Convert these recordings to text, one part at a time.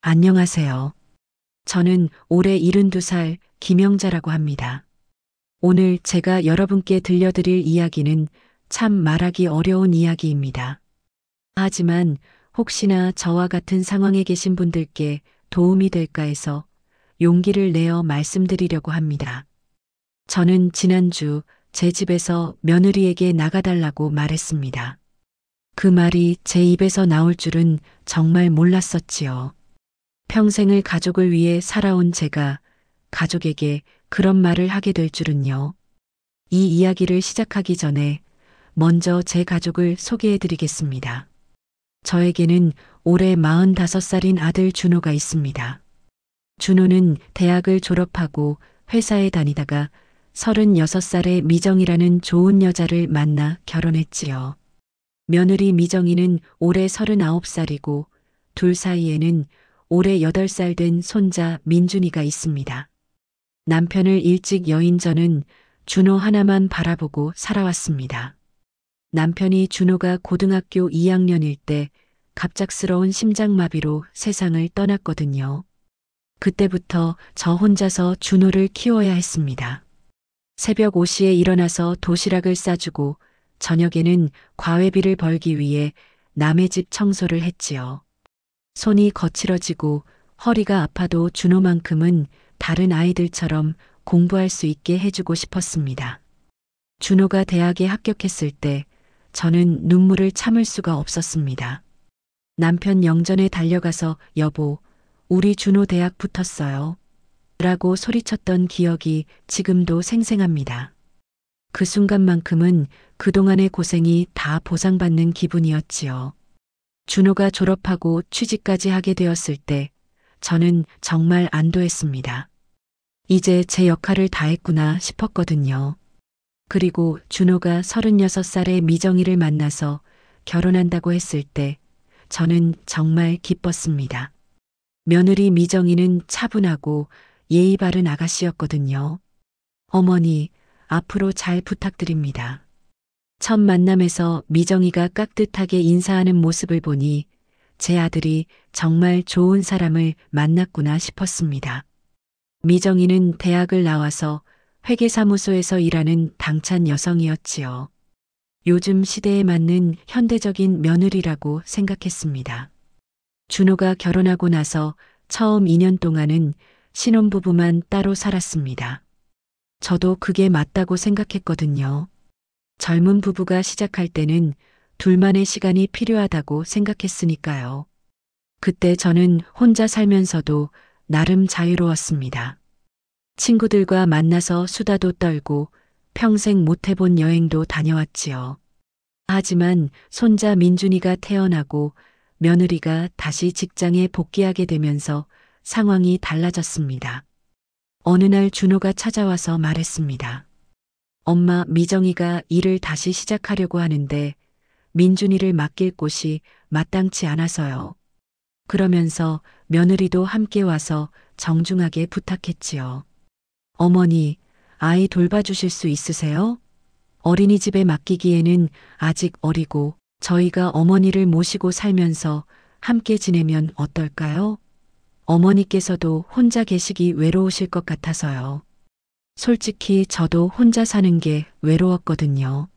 안녕하세요. 저는 올해 72살 김영자라고 합니다. 오늘 제가 여러분께 들려드릴 이야기는 참 말하기 어려운 이야기입니다. 하지만 혹시나 저와 같은 상황에 계신 분들께 도움이 될까 해서 용기를 내어 말씀드리려고 합니다. 저는 지난주 제 집에서 며느리에게 나가달라고 말했습니다. 그 말이 제 입에서 나올 줄은 정말 몰랐었지요. 평생을 가족을 위해 살아온 제가 가족에게 그런 말을 하게 될 줄은요. 이 이야기를 시작하기 전에 먼저 제 가족을 소개해 드리겠습니다. 저에게는 올해 45살인 아들 준호가 있습니다. 준호는 대학을 졸업하고 회사에 다니다가 36살의 미정이라는 좋은 여자를 만나 결혼했지요. 며느리 미정이는 올해 39살이고 둘 사이에는 올해 8살 된 손자 민준이가 있습니다. 남편을 일찍 여인 저는 준호 하나만 바라보고 살아왔습니다. 남편이 준호가 고등학교 2학년일 때 갑작스러운 심장마비로 세상을 떠났거든요. 그때부터 저 혼자서 준호를 키워야 했습니다. 새벽 5시에 일어나서 도시락을 싸주고 저녁에는 과외비를 벌기 위해 남의 집 청소를 했지요. 손이 거칠어지고 허리가 아파도 준호만큼은 다른 아이들처럼 공부할 수 있게 해주고 싶었습니다. 준호가 대학에 합격했을 때 저는 눈물을 참을 수가 없었습니다. 남편 영전에 달려가서 여보, 우리 준호 대학 붙었어요. 라고 소리쳤던 기억이 지금도 생생합니다. 그 순간만큼은 그동안의 고생이 다 보상받는 기분이었지요. 준호가 졸업하고 취직까지 하게 되었을 때 저는 정말 안도했습니다. 이제 제 역할을 다 했구나 싶었거든요. 그리고 준호가 36살의 미정이를 만나서 결혼한다고 했을 때 저는 정말 기뻤습니다. 며느리 미정이는 차분하고 예의 바른 아가씨였거든요. 어머니, 앞으로 잘 부탁드립니다. 첫 만남에서 미정이가 깍듯하게 인사하는 모습을 보니 제 아들이 정말 좋은 사람을 만났구나 싶었습니다. 미정이는 대학을 나와서 회계사무소에서 일하는 당찬 여성이었지요. 요즘 시대에 맞는 현대적인 며느리라고 생각했습니다. 준호가 결혼하고 나서 처음 2년 동안은 신혼부부만 따로 살았습니다. 저도 그게 맞다고 생각했거든요. 젊은 부부가 시작할 때는 둘만의 시간이 필요하다고 생각했으니까요. 그때 저는 혼자 살면서도 나름 자유로웠습니다. 친구들과 만나서 수다도 떨고 평생 못 해본 여행도 다녀왔지요. 하지만 손자 민준이가 태어나고 며느리가 다시 직장에 복귀하게 되면서 상황이 달라졌습니다. 어느 날 준호가 찾아와서 말했습니다. 엄마, 미정이가 일을 다시 시작하려고 하는데 민준이를 맡길 곳이 마땅치 않아서요. 그러면서 며느리도 함께 와서 정중하게 부탁했지요. 어머니, 아이 돌봐주실 수 있으세요? 어린이집에 맡기기에는 아직 어리고 저희가 어머니를 모시고 살면서 함께 지내면 어떨까요? 어머니께서도 혼자 계시기 외로우실 것 같아서요. 솔직히 저도 혼자 사는 게 외로웠거든요.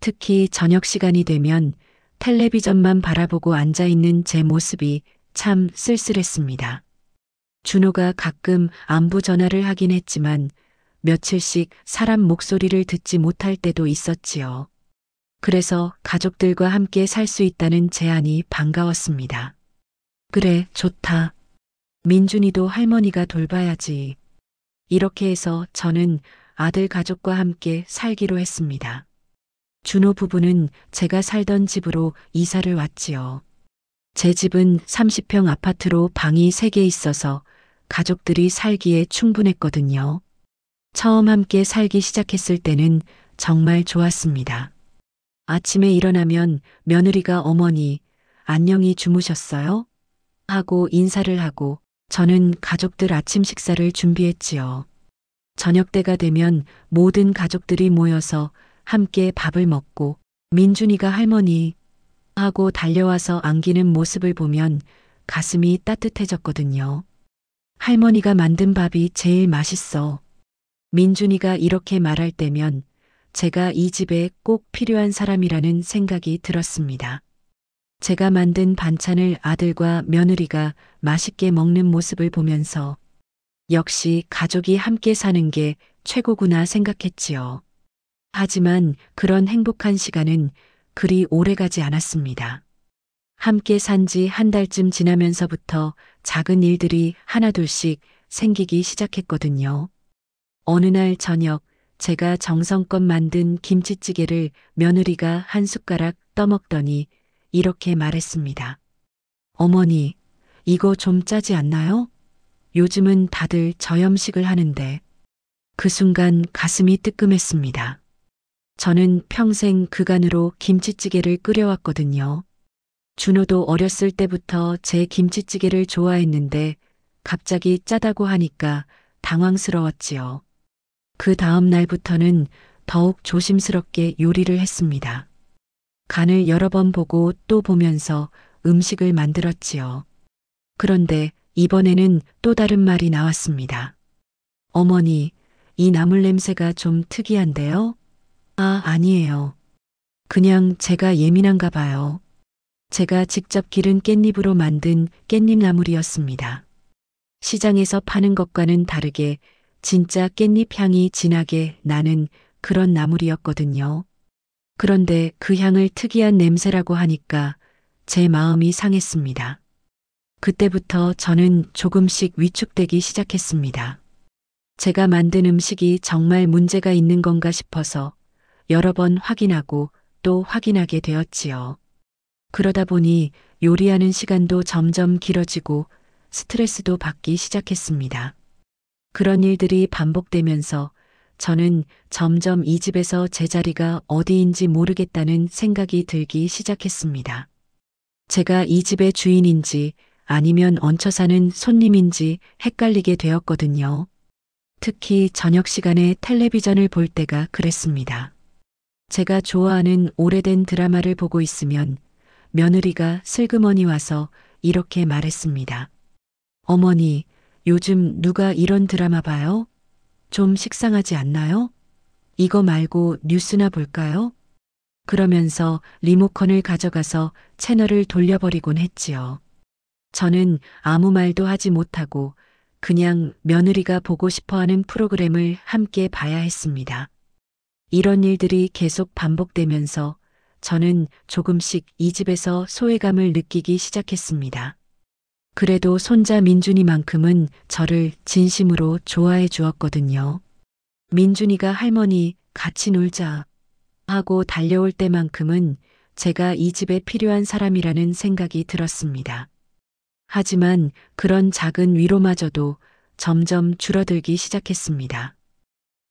특히 저녁 시간이 되면 텔레비전만 바라보고 앉아있는 제 모습이 참 쓸쓸했습니다. 준호가 가끔 안부 전화를 하긴 했지만 며칠씩 사람 목소리를 듣지 못할 때도 있었지요. 그래서 가족들과 함께 살 수 있다는 제안이 반가웠습니다. 그래, 좋다. 민준이도 할머니가 돌봐야지. 이렇게 해서 저는 아들 가족과 함께 살기로 했습니다. 준호 부부는 제가 살던 집으로 이사를 왔지요. 제 집은 30평 아파트로 방이 3개 있어서 가족들이 살기에 충분했거든요. 처음 함께 살기 시작했을 때는 정말 좋았습니다. 아침에 일어나면 며느리가 어머니, 안녕히 주무셨어요? 하고 인사를 하고 저는 가족들 아침 식사를 준비했지요. 저녁 때가 되면 모든 가족들이 모여서 함께 밥을 먹고 민준이가 할머니 하고 달려와서 안기는 모습을 보면 가슴이 따뜻해졌거든요. 할머니가 만든 밥이 제일 맛있어. 민준이가 이렇게 말할 때면 제가 이 집에 꼭 필요한 사람이라는 생각이 들었습니다. 제가 만든 반찬을 아들과 며느리가 맛있게 먹는 모습을 보면서 역시 가족이 함께 사는 게 최고구나 생각했지요. 하지만 그런 행복한 시간은 그리 오래가지 않았습니다. 함께 산 지 한 달쯤 지나면서부터 작은 일들이 하나둘씩 생기기 시작했거든요. 어느 날 저녁 제가 정성껏 만든 김치찌개를 며느리가 한 숟가락 떠먹더니 이렇게 말했습니다. 어머니, 이거 좀 짜지 않나요? 요즘은 다들 저염식을 하는데. 그 순간 가슴이 뜨끔했습니다. 저는 평생 그간으로 김치찌개를 끓여왔거든요. 준호도 어렸을 때부터 제 김치찌개를 좋아했는데 갑자기 짜다고 하니까 당황스러웠지요. 그 다음 날부터는 더욱 조심스럽게 요리를 했습니다. 간을 여러 번 보고 또 보면서 음식을 만들었지요. 그런데 이번에는 또 다른 말이 나왔습니다. 어머니, 이 나물 냄새가 좀 특이한데요? 아, 아니에요. 그냥 제가 예민한가 봐요. 제가 직접 기른 깻잎으로 만든 깻잎나물이었습니다. 시장에서 파는 것과는 다르게 진짜 깻잎 향이 진하게 나는 그런 나물이었거든요. 그런데 그 향을 특이한 냄새라고 하니까 제 마음이 상했습니다. 그때부터 저는 조금씩 위축되기 시작했습니다. 제가 만든 음식이 정말 문제가 있는 건가 싶어서 여러 번 확인하고 또 확인하게 되었지요. 그러다 보니 요리하는 시간도 점점 길어지고 스트레스도 받기 시작했습니다. 그런 일들이 반복되면서 저는 점점 이 집에서 제 자리가 어디인지 모르겠다는 생각이 들기 시작했습니다. 제가 이 집의 주인인지 아니면 얹혀 사는 손님인지 헷갈리게 되었거든요. 특히 저녁 시간에 텔레비전을 볼 때가 그랬습니다. 제가 좋아하는 오래된 드라마를 보고 있으면 며느리가 슬그머니 와서 이렇게 말했습니다. 어머니, 요즘 누가 이런 드라마 봐요? 좀 식상하지 않나요? 이거 말고 뉴스나 볼까요? 그러면서 리모컨을 가져가서 채널을 돌려버리곤 했지요. 저는 아무 말도 하지 못하고 그냥 며느리가 보고 싶어하는 프로그램을 함께 봐야 했습니다. 이런 일들이 계속 반복되면서 저는 조금씩 이 집에서 소외감을 느끼기 시작했습니다. 그래도 손자 민준이만큼은 저를 진심으로 좋아해 주었거든요. 민준이가 할머니 같이 놀자 하고 달려올 때만큼은 제가 이 집에 필요한 사람이라는 생각이 들었습니다. 하지만 그런 작은 위로마저도 점점 줄어들기 시작했습니다.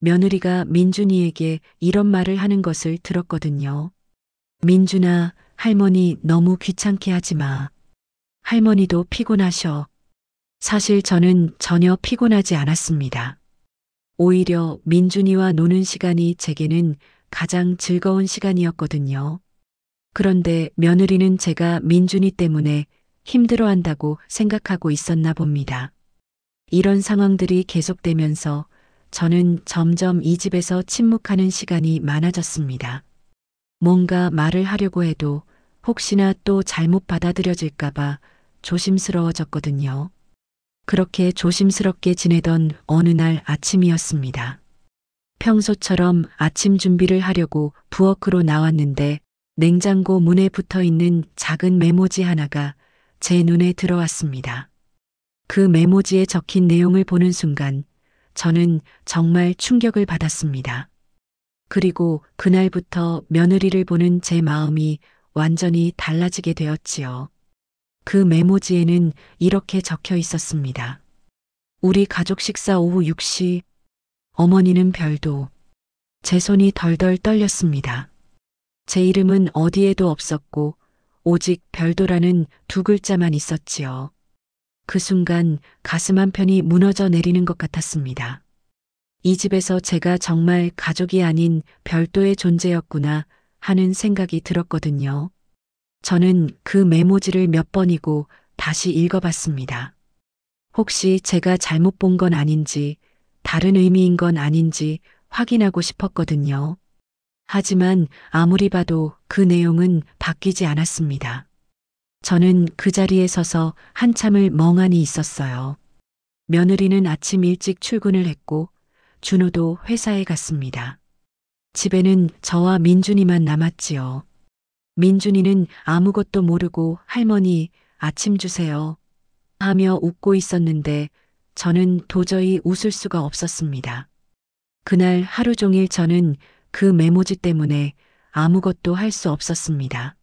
며느리가 민준이에게 이런 말을 하는 것을 들었거든요. 민준아, 할머니 너무 귀찮게 하지 마. 할머니도 피곤하셔. 사실 저는 전혀 피곤하지 않았습니다. 오히려 민준이와 노는 시간이 제게는 가장 즐거운 시간이었거든요. 그런데 며느리는 제가 민준이 때문에 힘들어한다고 생각하고 있었나 봅니다. 이런 상황들이 계속되면서 저는 점점 이 집에서 침묵하는 시간이 많아졌습니다. 뭔가 말을 하려고 해도 혹시나 또 잘못 받아들여질까봐 조심스러워졌거든요. 그렇게 조심스럽게 지내던 어느 날 아침이었습니다. 평소처럼 아침 준비를 하려고 부엌으로 나왔는데 냉장고 문에 붙어 있는 작은 메모지 하나가 제 눈에 들어왔습니다. 그 메모지에 적힌 내용을 보는 순간 저는 정말 충격을 받았습니다. 그리고 그날부터 며느리를 보는 제 마음이 완전히 달라지게 되었지요. 그 메모지에는 이렇게 적혀 있었습니다. 우리 가족 식사 오후 6시. 어머니는 별도. 제 손이 덜덜 떨렸습니다. 제 이름은 어디에도 없었고 오직 별도라는 두 글자만 있었지요. 그 순간 가슴 한편이 무너져 내리는 것 같았습니다. 이 집에서 제가 정말 가족이 아닌 별도의 존재였구나 하는 생각이 들었거든요. 저는 그 메모지를 몇 번이고 다시 읽어봤습니다. 혹시 제가 잘못 본 건 아닌지, 다른 의미인 건 아닌지 확인하고 싶었거든요. 하지만 아무리 봐도 그 내용은 바뀌지 않았습니다. 저는 그 자리에 서서 한참을 멍하니 있었어요. 며느리는 아침 일찍 출근을 했고 준호도 회사에 갔습니다. 집에는 저와 민준이만 남았지요. 민준이는 아무것도 모르고 할머니 아침 주세요 하며 웃고 있었는데 저는 도저히 웃을 수가 없었습니다. 그날 하루 종일 저는 그 메모지 때문에 아무것도 할 수 없었습니다.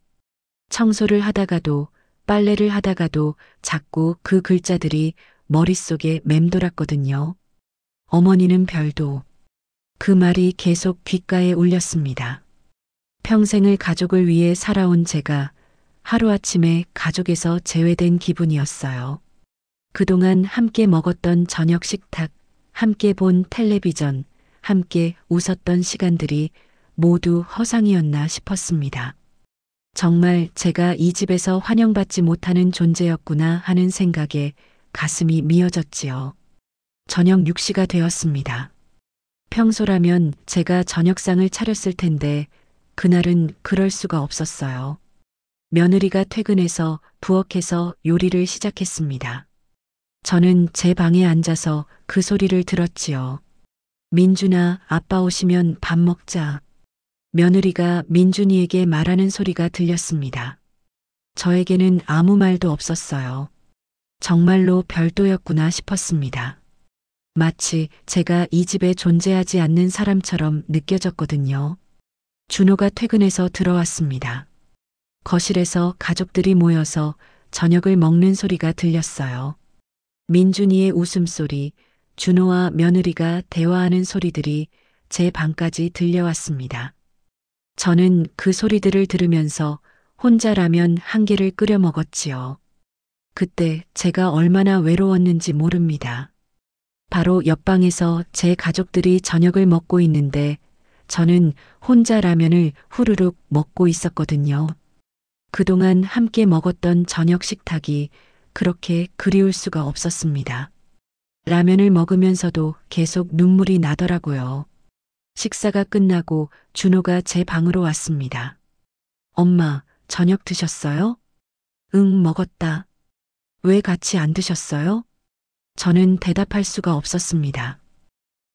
청소를 하다가도 빨래를 하다가도 자꾸 그 글자들이 머릿속에 맴돌았거든요. 어머니는 별도. 그 말이 계속 귓가에 울렸습니다. 평생을 가족을 위해 살아온 제가 하루아침에 가족에서 제외된 기분이었어요. 그동안 함께 먹었던 저녁 식탁, 함께 본 텔레비전, 함께 웃었던 시간들이 모두 허상이었나 싶었습니다. 정말 제가 이 집에서 환영받지 못하는 존재였구나 하는 생각에 가슴이 미어졌지요. 저녁 6시가 되었습니다. 평소라면 제가 저녁상을 차렸을 텐데 그날은 그럴 수가 없었어요. 며느리가 퇴근해서 부엌에서 요리를 시작했습니다. 저는 제 방에 앉아서 그 소리를 들었지요. 민준아, 아빠 오시면 밥 먹자. 며느리가 민준이에게 말하는 소리가 들렸습니다. 저에게는 아무 말도 없었어요. 정말로 별도였구나 싶었습니다. 마치 제가 이 집에 존재하지 않는 사람처럼 느껴졌거든요. 준호가 퇴근해서 들어왔습니다. 거실에서 가족들이 모여서 저녁을 먹는 소리가 들렸어요. 민준이의 웃음소리, 준호와 며느리가 대화하는 소리들이 제 방까지 들려왔습니다. 저는 그 소리들을 들으면서 혼자 라면 한 개를 끓여 먹었지요. 그때 제가 얼마나 외로웠는지 모릅니다. 바로 옆방에서 제 가족들이 저녁을 먹고 있는데 저는 혼자 라면을 후루룩 먹고 있었거든요. 그동안 함께 먹었던 저녁 식탁이 그렇게 그리울 수가 없었습니다. 라면을 먹으면서도 계속 눈물이 나더라고요. 식사가 끝나고 준호가 제 방으로 왔습니다. 엄마, 저녁 드셨어요? 응, 먹었다. 왜 같이 안 드셨어요? 저는 대답할 수가 없었습니다.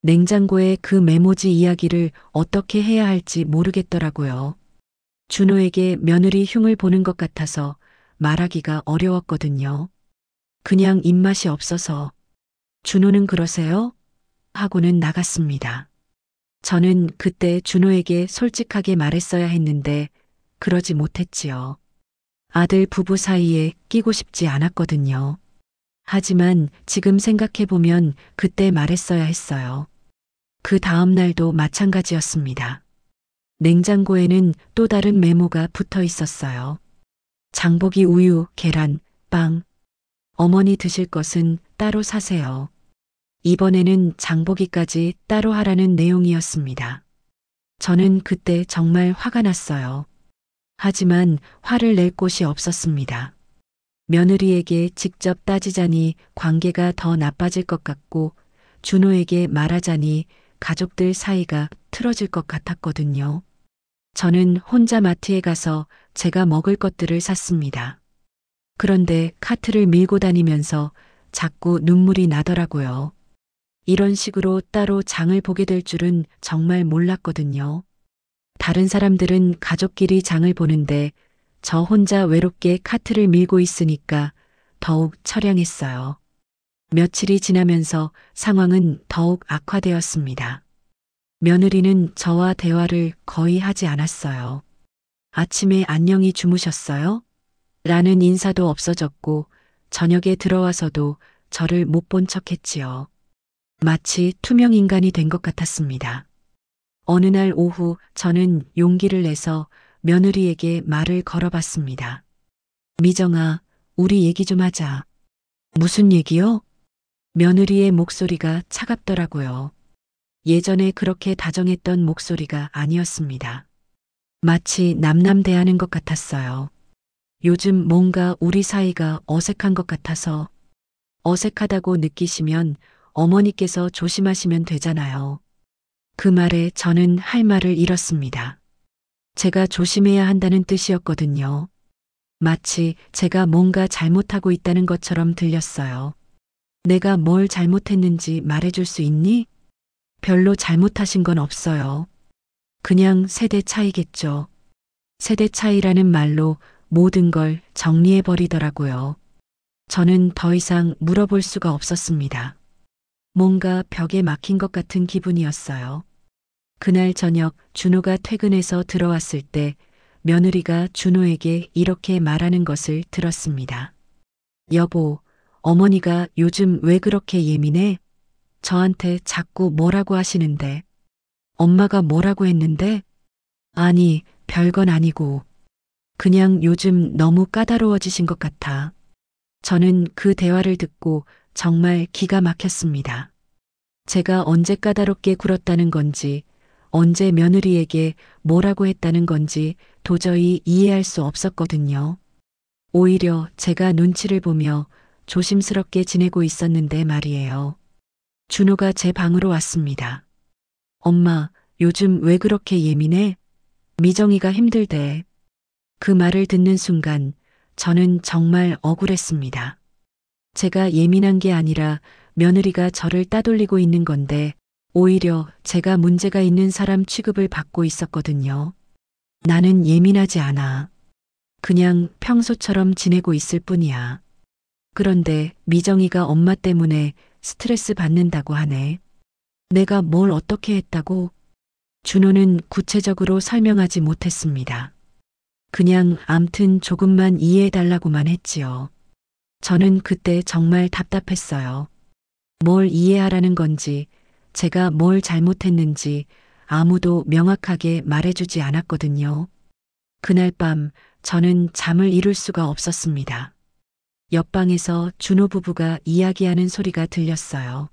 냉장고에 그 메모지 이야기를 어떻게 해야 할지 모르겠더라고요. 준호에게 며느리 흉을 보는 것 같아서 말하기가 어려웠거든요. 그냥 입맛이 없어서. 준호는 그러세요? 하고는 나갔습니다. 저는 그때 준호에게 솔직하게 말했어야 했는데 그러지 못했지요. 아들 부부 사이에 끼고 싶지 않았거든요. 하지만 지금 생각해보면 그때 말했어야 했어요. 그 다음 날도 마찬가지였습니다. 냉장고에는 또 다른 메모가 붙어 있었어요. 장보기 우유, 계란, 빵. 어머니 드실 것은 따로 사세요. 이번에는 장보기까지 따로 하라는 내용이었습니다. 저는 그때 정말 화가 났어요. 하지만 화를 낼 곳이 없었습니다. 며느리에게 직접 따지자니 관계가 더 나빠질 것 같고 준호에게 말하자니 가족들 사이가 틀어질 것 같았거든요. 저는 혼자 마트에 가서 제가 먹을 것들을 샀습니다. 그런데 카트를 밀고 다니면서 자꾸 눈물이 나더라고요. 이런 식으로 따로 장을 보게 될 줄은 정말 몰랐거든요. 다른 사람들은 가족끼리 장을 보는데 저 혼자 외롭게 카트를 밀고 있으니까 더욱 처량했어요. 며칠이 지나면서 상황은 더욱 악화되었습니다. 며느리는 저와 대화를 거의 하지 않았어요. 아침에 안녕히 주무셨어요? 라는 인사도 없어졌고 저녁에 들어와서도 저를 못 본 척했지요. 마치 투명 인간이 된 것 같았습니다. 어느 날 오후 저는 용기를 내서 며느리에게 말을 걸어봤습니다. 미정아, 우리 얘기 좀 하자. 무슨 얘기요? 며느리의 목소리가 차갑더라고요. 예전에 그렇게 다정했던 목소리가 아니었습니다. 마치 남남대하는 것 같았어요. 요즘 뭔가 우리 사이가 어색한 것 같아서 어색하다고 느끼시면 어머니께서 조심하시면 되잖아요. 그 말에 저는 할 말을 잃었습니다. 제가 조심해야 한다는 뜻이었거든요. 마치 제가 뭔가 잘못하고 있다는 것처럼 들렸어요. 내가 뭘 잘못했는지 말해줄 수 있니? 별로 잘못하신 건 없어요. 그냥 세대 차이겠죠. 세대 차이라는 말로 모든 걸 정리해버리더라고요. 저는 더 이상 물어볼 수가 없었습니다. 뭔가 벽에 막힌 것 같은 기분이었어요. 그날 저녁 준호가 퇴근해서 들어왔을 때 며느리가 준호에게 이렇게 말하는 것을 들었습니다. 여보, 어머니가 요즘 왜 그렇게 예민해? 저한테 자꾸 뭐라고 하시는데. 엄마가 뭐라고 했는데? 아니, 별건 아니고. 그냥 요즘 너무 까다로워지신 것 같아. 저는 그 대화를 듣고 정말 기가 막혔습니다. 제가 언제 까다롭게 굴었다는 건지, 언제 며느리에게 뭐라고 했다는 건지 도저히 이해할 수 없었거든요. 오히려 제가 눈치를 보며 조심스럽게 지내고 있었는데 말이에요. 준호가 제 방으로 왔습니다. 엄마, 요즘 왜 그렇게 예민해? 미정이가 힘들대. 그 말을 듣는 순간 저는 정말 억울했습니다. 제가 예민한 게 아니라 며느리가 저를 따돌리고 있는 건데 오히려 제가 문제가 있는 사람 취급을 받고 있었거든요. 나는 예민하지 않아. 그냥 평소처럼 지내고 있을 뿐이야. 그런데 미정이가 엄마 때문에 스트레스 받는다고 하네. 내가 뭘 어떻게 했다고? 준호는 구체적으로 설명하지 못했습니다. 그냥 암튼 조금만 이해해달라고만 했지요. 저는 그때 정말 답답했어요. 뭘 이해하라는 건지, 제가 뭘 잘못했는지 아무도 명확하게 말해주지 않았거든요. 그날 밤 저는 잠을 이룰 수가 없었습니다. 옆방에서 준호 부부가 이야기하는 소리가 들렸어요.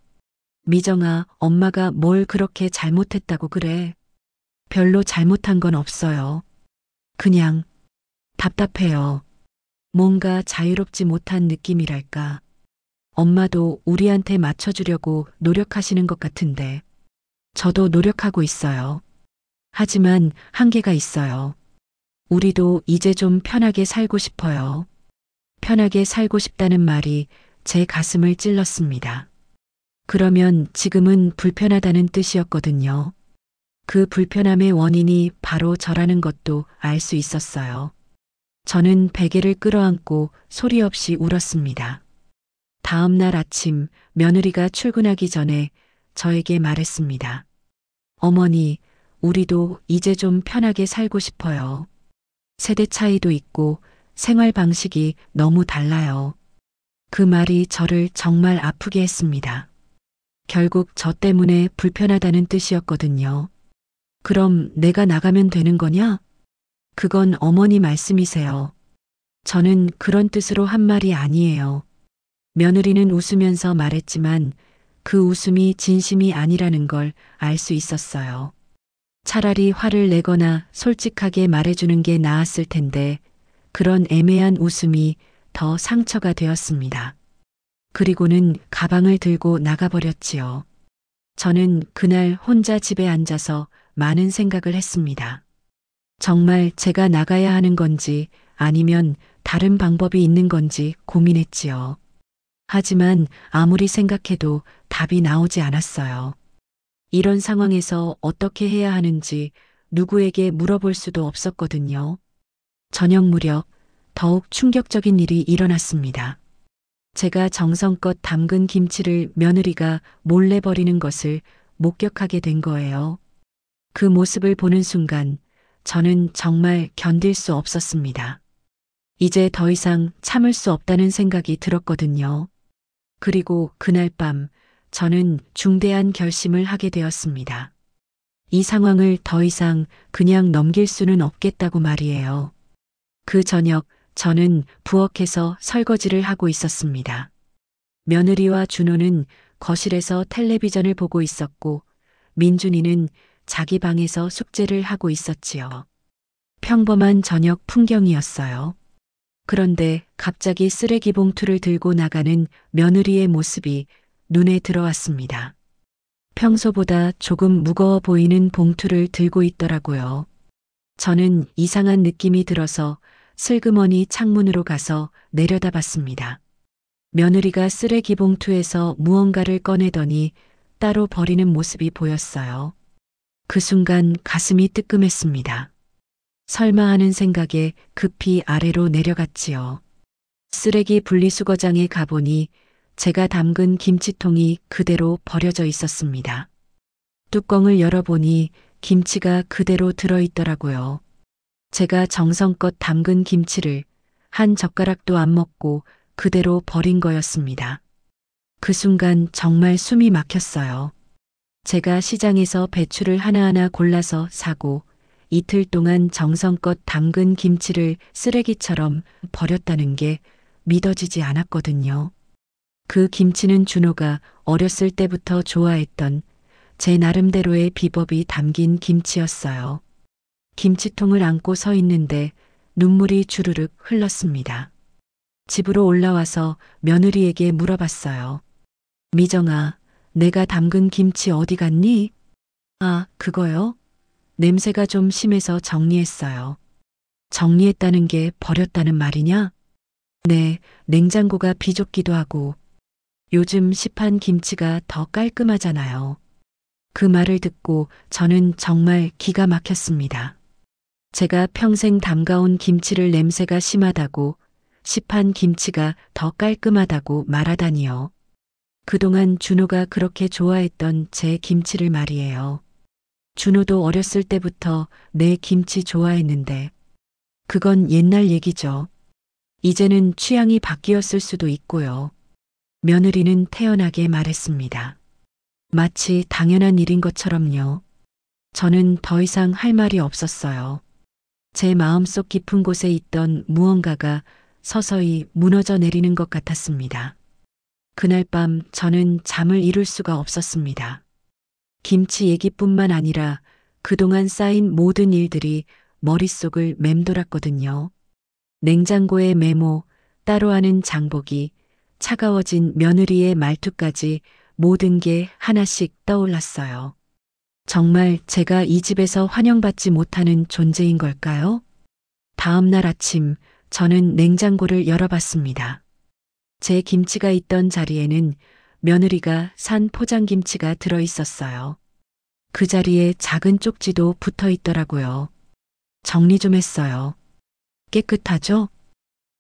미정아, 엄마가 뭘 그렇게 잘못했다고 그래? 별로 잘못한 건 없어요. 그냥 답답해요. 뭔가 자유롭지 못한 느낌이랄까. 엄마도 우리한테 맞춰주려고 노력하시는 것 같은데. 저도 노력하고 있어요. 하지만 한계가 있어요. 우리도 이제 좀 편하게 살고 싶어요. 편하게 살고 싶다는 말이 제 가슴을 찔렀습니다. 그러면 지금은 불편하다는 뜻이었거든요. 그 불편함의 원인이 바로 저라는 것도 알 수 있었어요. 저는 베개를 끌어안고 소리 없이 울었습니다. 다음 날 아침 며느리가 출근하기 전에 저에게 말했습니다. 어머니, 우리도 이제 좀 편하게 살고 싶어요. 세대 차이도 있고 생활 방식이 너무 달라요. 그 말이 저를 정말 아프게 했습니다. 결국 저 때문에 불편하다는 뜻이었거든요. 그럼 내가 나가면 되는 거냐? 그건 어머니 말씀이세요. 저는 그런 뜻으로 한 말이 아니에요. 며느리는 웃으면서 말했지만 그 웃음이 진심이 아니라는 걸 알 수 있었어요. 차라리 화를 내거나 솔직하게 말해주는 게 나았을 텐데 그런 애매한 웃음이 더 상처가 되었습니다. 그리고는 가방을 들고 나가버렸지요. 저는 그날 혼자 집에 앉아서 많은 생각을 했습니다. 정말 제가 나가야 하는 건지 아니면 다른 방법이 있는 건지 고민했지요. 하지만 아무리 생각해도 답이 나오지 않았어요. 이런 상황에서 어떻게 해야 하는지 누구에게 물어볼 수도 없었거든요. 저녁 무렵 더욱 충격적인 일이 일어났습니다. 제가 정성껏 담근 김치를 며느리가 몰래 버리는 것을 목격하게 된 거예요. 그 모습을 보는 순간 저는 정말 견딜 수 없었습니다. 이제 더 이상 참을 수 없다는 생각이 들었거든요. 그리고 그날 밤 저는 중대한 결심을 하게 되었습니다. 이 상황을 더 이상 그냥 넘길 수는 없겠다고 말이에요. 그 저녁 저는 부엌에서 설거지를 하고 있었습니다. 며느리와 준호는 거실에서 텔레비전을 보고 있었고 민준이는 자기 방에서 숙제를 하고 있었지요. 평범한 저녁 풍경이었어요. 그런데 갑자기 쓰레기 봉투를 들고 나가는 며느리의 모습이 눈에 들어왔습니다. 평소보다 조금 무거워 보이는 봉투를 들고 있더라고요. 저는 이상한 느낌이 들어서 슬그머니 창문으로 가서 내려다봤습니다. 며느리가 쓰레기 봉투에서 무언가를 꺼내더니 따로 버리는 모습이 보였어요. 그 순간 가슴이 뜨끔했습니다. 설마 하는 생각에 급히 아래로 내려갔지요. 쓰레기 분리수거장에 가보니 제가 담근 김치통이 그대로 버려져 있었습니다. 뚜껑을 열어보니 김치가 그대로 들어있더라고요. 제가 정성껏 담근 김치를 한 젓가락도 안 먹고 그대로 버린 거였습니다. 그 순간 정말 숨이 막혔어요. 제가 시장에서 배추를 하나하나 골라서 사고 이틀 동안 정성껏 담근 김치를 쓰레기처럼 버렸다는 게 믿어지지 않았거든요. 그 김치는 준호가 어렸을 때부터 좋아했던 제 나름대로의 비법이 담긴 김치였어요. 김치통을 안고 서 있는데 눈물이 주르륵 흘렀습니다. 집으로 올라와서 며느리에게 물어봤어요. 미정아, 내가 담근 김치 어디 갔니? 아, 그거요? 냄새가 좀 심해서 정리했어요. 정리했다는 게 버렸다는 말이냐? 네, 냉장고가 비좁기도 하고 요즘 시판 김치가 더 깔끔하잖아요. 그 말을 듣고 저는 정말 기가 막혔습니다. 제가 평생 담가온 김치를 냄새가 심하다고 시판 김치가 더 깔끔하다고 말하다니요. 그동안 준호가 그렇게 좋아했던 제 김치를 말이에요. 준호도 어렸을 때부터 내 김치 좋아했는데 그건 옛날 얘기죠. 이제는 취향이 바뀌었을 수도 있고요. 며느리는 태연하게 말했습니다. 마치 당연한 일인 것처럼요. 저는 더 이상 할 말이 없었어요. 제 마음속 깊은 곳에 있던 무언가가 서서히 무너져 내리는 것 같았습니다. 그날 밤 저는 잠을 이룰 수가 없었습니다. 김치 얘기뿐만 아니라 그동안 쌓인 모든 일들이 머릿속을 맴돌았거든요. 냉장고의 메모, 따로 하는 장보기, 차가워진 며느리의 말투까지 모든 게 하나씩 떠올랐어요. 정말 제가 이 집에서 환영받지 못하는 존재인 걸까요? 다음 날 아침 저는 냉장고를 열어봤습니다. 제 김치가 있던 자리에는 며느리가 산 포장김치가 들어있었어요. 그 자리에 작은 쪽지도 붙어 있더라고요. 정리 좀 했어요. 깨끗하죠?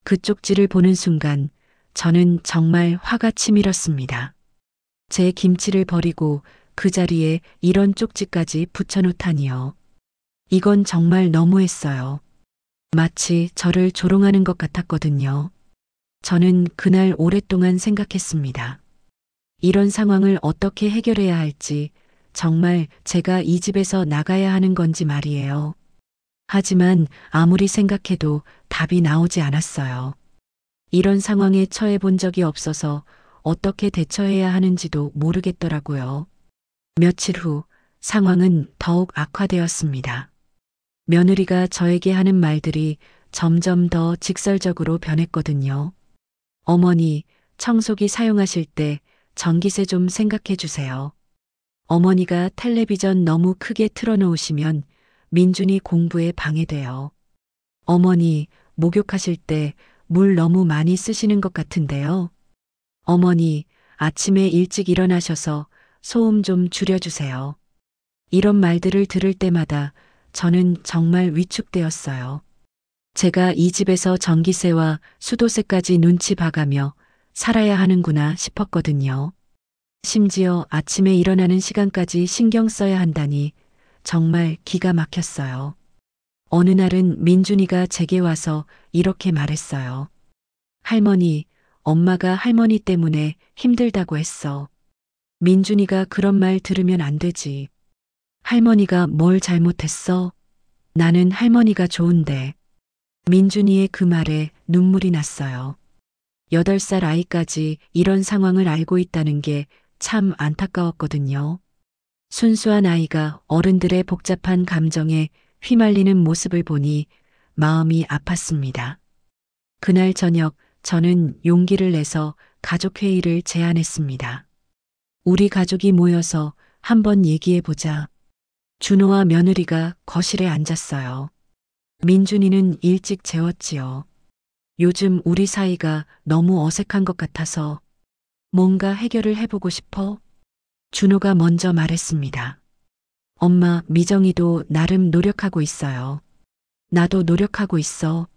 그 쪽지를 보는 순간 저는 정말 화가 치밀었습니다. 제 김치를 버리고 그 자리에 이런 쪽지까지 붙여놓다니요. 이건 정말 너무했어요. 마치 저를 조롱하는 것 같았거든요. 저는 그날 오랫동안 생각했습니다. 이런 상황을 어떻게 해결해야 할지, 정말 제가 이 집에서 나가야 하는 건지 말이에요. 하지만 아무리 생각해도 답이 나오지 않았어요. 이런 상황에 처해 본 적이 없어서 어떻게 대처해야 하는지도 모르겠더라고요. 며칠 후 상황은 더욱 악화되었습니다. 며느리가 저에게 하는 말들이 점점 더 직설적으로 변했거든요. 어머니, 청소기 사용하실 때 전기세 좀 생각해 주세요. 어머니가 텔레비전 너무 크게 틀어놓으시면 민준이 공부에 방해돼요. 어머니, 목욕하실 때 물 너무 많이 쓰시는 것 같은데요. 어머니, 아침에 일찍 일어나셔서 소음 좀 줄여주세요. 이런 말들을 들을 때마다 저는 정말 위축되었어요. 제가 이 집에서 전기세와 수도세까지 눈치 봐가며 살아야 하는구나 싶었거든요. 심지어 아침에 일어나는 시간까지 신경 써야 한다니 정말 기가 막혔어요. 어느 날은 민준이가 제게 와서 이렇게 말했어요. 할머니, 엄마가 할머니 때문에 힘들다고 했어. 민준이가 그런 말 들으면 안 되지. 할머니가 뭘 잘못했어? 나는 할머니가 좋은데. 민준이의 그 말에 눈물이 났어요. 8살 아이까지 이런 상황을 알고 있다는 게 참 안타까웠거든요. 순수한 아이가 어른들의 복잡한 감정에 휘말리는 모습을 보니 마음이 아팠습니다. 그날 저녁 저는 용기를 내서 가족회의를 제안했습니다. 우리 가족이 모여서 한번 얘기해보자. 준호와 며느리가 거실에 앉았어요. 민준이는 일찍 재웠지요. 요즘 우리 사이가 너무 어색한 것 같아서 뭔가 해결을 해보고 싶어. 준호가 먼저 말했습니다. 엄마, 미정이도 나름 노력하고 있어요. 나도 노력하고 있어.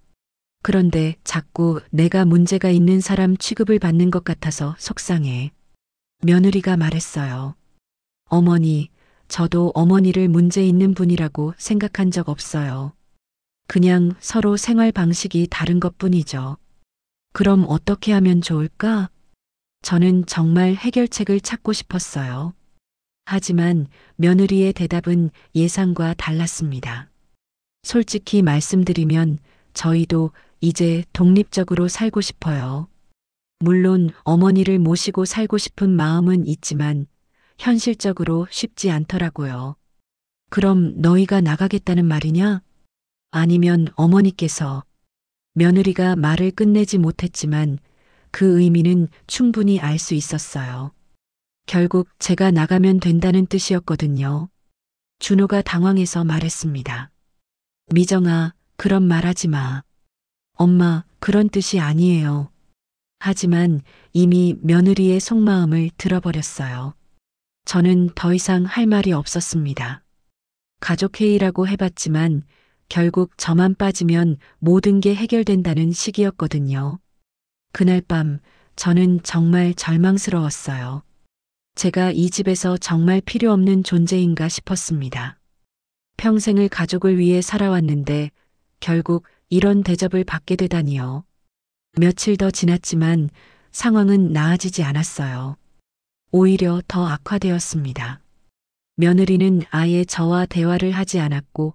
그런데 자꾸 내가 문제가 있는 사람 취급을 받는 것 같아서 속상해. 며느리가 말했어요. 어머니, 저도 어머니를 문제 있는 분이라고 생각한 적 없어요. 그냥 서로 생활 방식이 다른 것 뿐이죠. 그럼 어떻게 하면 좋을까? 저는 정말 해결책을 찾고 싶었어요. 하지만 며느리의 대답은 예상과 달랐습니다. 솔직히 말씀드리면 저희도 이제 독립적으로 살고 싶어요. 물론 어머니를 모시고 살고 싶은 마음은 있지만 현실적으로 쉽지 않더라고요. 그럼 너희가 나가겠다는 말이냐? 아니면 어머니께서. 며느리가 말을 끝내지 못했지만 그 의미는 충분히 알 수 있었어요. 결국 제가 나가면 된다는 뜻이었거든요. 준호가 당황해서 말했습니다. 미정아, 그런 말 하지 마. 엄마, 그런 뜻이 아니에요. 하지만 이미 며느리의 속마음을 들어버렸어요. 저는 더 이상 할 말이 없었습니다. 가족회의라고 해봤지만 결국 저만 빠지면 모든 게 해결된다는 시기였거든요. 그날 밤 저는 정말 절망스러웠어요. 제가 이 집에서 정말 필요 없는 존재인가 싶었습니다. 평생을 가족을 위해 살아왔는데 결국 이런 대접을 받게 되다니요. 며칠 더 지났지만 상황은 나아지지 않았어요. 오히려 더 악화되었습니다. 며느리는 아예 저와 대화를 하지 않았고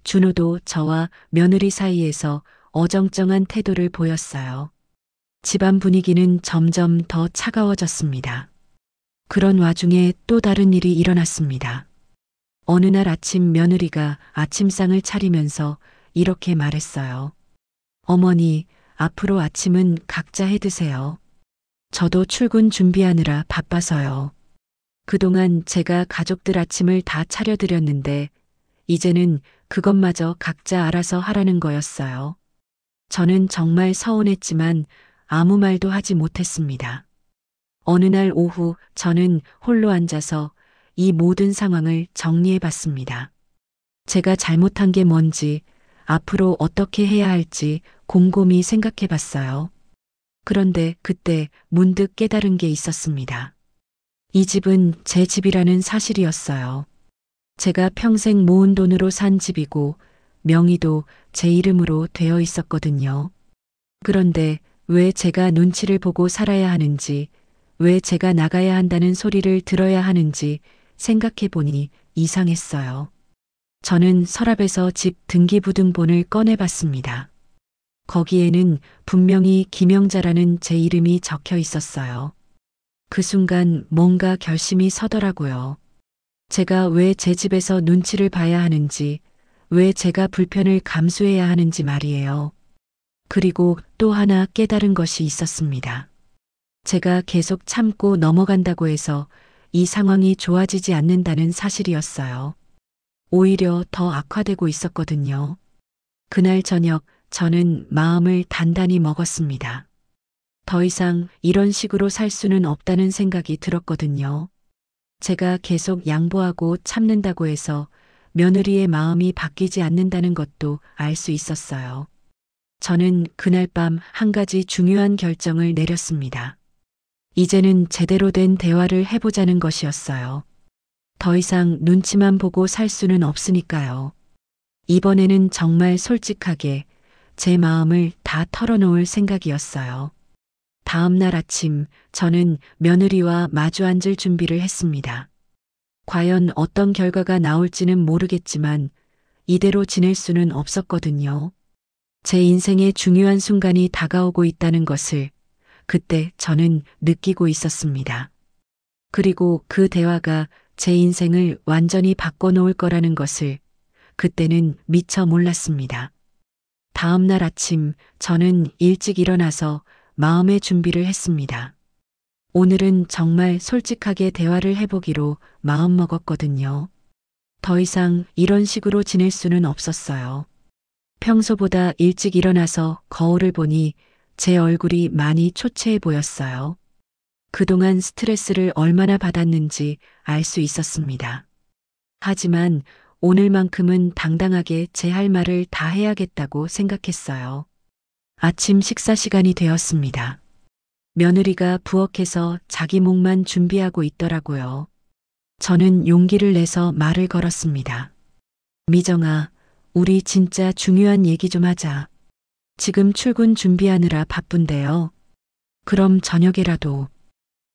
준호도 저와 며느리 사이에서 어정쩡한 태도를 보였어요. 집안 분위기는 점점 더 차가워졌습니다. 그런 와중에 또 다른 일이 일어났습니다. 어느 날 아침 며느리가 아침상을 차리면서 이렇게 말했어요. 어머니, 앞으로 아침은 각자 해 드세요. 저도 출근 준비하느라 바빠서요. 그동안 제가 가족들 아침을 다 차려드렸는데 이제는 그것마저 각자 알아서 하라는 거였어요. 저는 정말 서운했지만 아무 말도 하지 못했습니다. 어느 날 오후 저는 홀로 앉아서 이 모든 상황을 정리해 봤습니다. 제가 잘못한 게 뭔지, 앞으로 어떻게 해야 할지 곰곰이 생각해 봤어요. 그런데 그때 문득 깨달은 게 있었습니다. 이 집은 제 집이라는 사실이었어요. 제가 평생 모은 돈으로 산 집이고 명의도 제 이름으로 되어 있었거든요. 그런데 왜 제가 눈치를 보고 살아야 하는지, 왜 제가 나가야 한다는 소리를 들어야 하는지 생각해 보니 이상했어요. 저는 서랍에서 집 등기부등본을 꺼내봤습니다. 거기에는 분명히 김영자라는 제 이름이 적혀 있었어요. 그 순간 뭔가 결심이 서더라고요. 제가 왜 제 집에서 눈치를 봐야 하는지, 왜 제가 불편을 감수해야 하는지 말이에요. 그리고 또 하나 깨달은 것이 있었습니다. 제가 계속 참고 넘어간다고 해서 이 상황이 좋아지지 않는다는 사실이었어요. 오히려 더 악화되고 있었거든요. 그날 저녁 저는 마음을 단단히 먹었습니다. 더 이상 이런 식으로 살 수는 없다는 생각이 들었거든요. 제가 계속 양보하고 참는다고 해서 며느리의 마음이 바뀌지 않는다는 것도 알 수 있었어요. 저는 그날 밤 한 가지 중요한 결정을 내렸습니다. 이제는 제대로 된 대화를 해보자는 것이었어요. 더 이상 눈치만 보고 살 수는 없으니까요. 이번에는 정말 솔직하게 제 마음을 다 털어놓을 생각이었어요. 다음 날 아침 저는 며느리와 마주 앉을 준비를 했습니다. 과연 어떤 결과가 나올지는 모르겠지만 이대로 지낼 수는 없었거든요. 제 인생의 중요한 순간이 다가오고 있다는 것을 그때 저는 느끼고 있었습니다. 그리고 그 대화가 제 인생을 완전히 바꿔놓을 거라는 것을 그때는 미처 몰랐습니다. 다음 날 아침 저는 일찍 일어나서 마음의 준비를 했습니다. 오늘은 정말 솔직하게 대화를 해보기로 마음먹었거든요. 더 이상 이런 식으로 지낼 수는 없었어요. 평소보다 일찍 일어나서 거울을 보니 제 얼굴이 많이 초췌해 보였어요. 그동안 스트레스를 얼마나 받았는지 알 수 있었습니다. 하지만 오늘만큼은 당당하게 제 할 말을 다 해야겠다고 생각했어요. 아침 식사 시간이 되었습니다. 며느리가 부엌에서 자기 몫만 준비하고 있더라고요. 저는 용기를 내서 말을 걸었습니다. 미정아, 우리 진짜 중요한 얘기 좀 하자. 지금 출근 준비하느라 바쁜데요. 그럼 저녁에라도.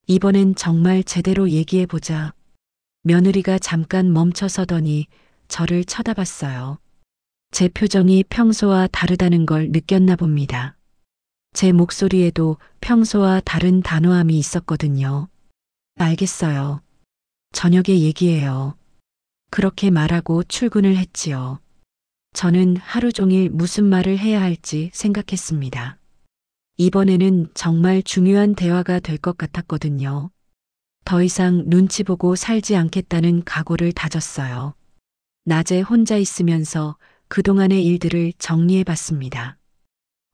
이번엔 정말 제대로 얘기해보자. 며느리가 잠깐 멈춰서더니 저를 쳐다봤어요. 제 표정이 평소와 다르다는 걸 느꼈나 봅니다. 제 목소리에도 평소와 다른 단호함이 있었거든요. 알겠어요. 저녁에 얘기해요. 그렇게 말하고 출근을 했지요. 저는 하루 종일 무슨 말을 해야 할지 생각했습니다. 이번에는 정말 중요한 대화가 될 것 같았거든요. 더 이상 눈치 보고 살지 않겠다는 각오를 다졌어요. 낮에 혼자 있으면서 그동안의 일들을 정리해 봤습니다.